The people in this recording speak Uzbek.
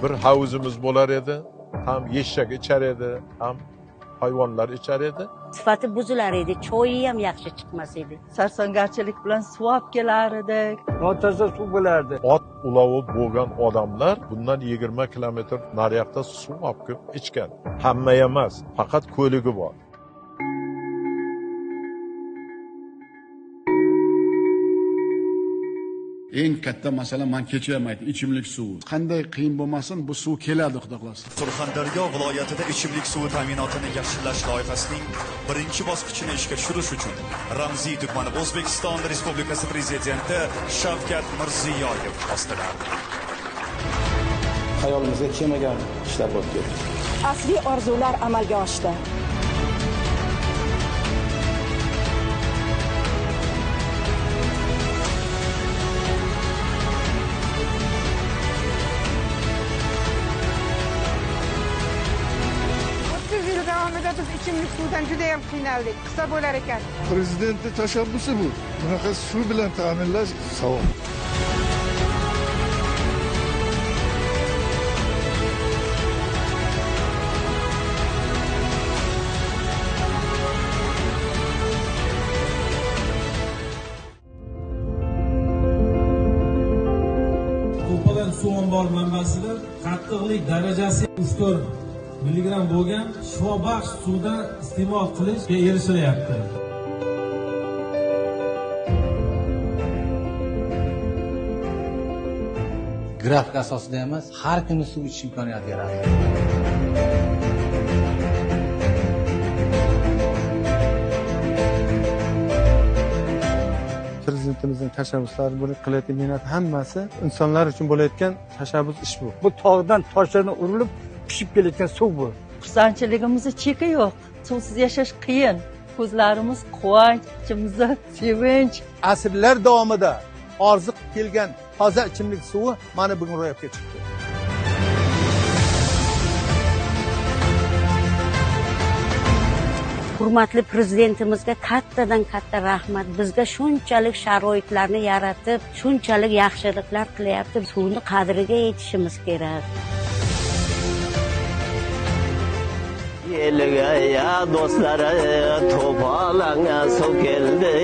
bir havuzumuz bo'lar edi. Ham eshak ichar edi, ham hayvonlar ichar edi. Sifati buzilar edi, choyi ham yaxshi chiqmas edi. Sarsongarchilik bilan suv olib kelar edik. Notoza suv bo'lardi. Ot ulovi bo'lgan odamlar bundan 20 kilometr nariyoqda suv olib kelib ichgan. Hamma emas, faqat ko'ligi bor. Eng katta masala men kechirmaydi, ichimlik suvi. Qanday qiyin bo'lmasin, bu suv keladi, xudo xolasa. Surxondaryo viloyatida ichimlik suvi ta'minotini yaxshilash loyihasining birinchi bosqichini ishga tushirish uchun ramziy tugmani O'zbekiston Respublikasi Prezidenti Shavkat Mirziyoyev ostida. Hayolimizga kelmagan ishlar bo'lib ketdi. Asli orzular amalga oshdi. Biz ichimlik suvdan juda ham qiynaldik. Qisa bo'lar ekan. Prezidentning tashabbusi bu. Bunaqa suv bilan ta'minlash savob. To'polon suv ombor manbasida qattiqlik darajasi 3-4 milligram bo'lgan shifobaxsh suvdan iste'mol qilishga erishilyapti. Grafik asosida emas, har kuni suv ichish imkoniyati yaratdi. Prezidentimizning tashabbuslari, bu qilayotgan mehnat hammasi insonlar uchun bo'layotgan tashabbus ish bu. Bu tog'dan toshlardan urilib pishib kelayotgan suv bu. Xursandchiligimizda cheki yo'q. Suvsiz yashash qiyin. Ko'zlarimiz quvonch, ichimizda sevinch. Asrlar davomida orziq kelgan toza ichimlik suvi mana bugun ro'yobga chiqdi. Hurmatli prezidentimizga kattadan katta rahmat. Bizga shunchalik sharoitlarni yaratib, shunchalik yaxshiliklar qilyapti. Suvni qadriga yetishimiz kerak. Eliga ya dostları topalana su keldi.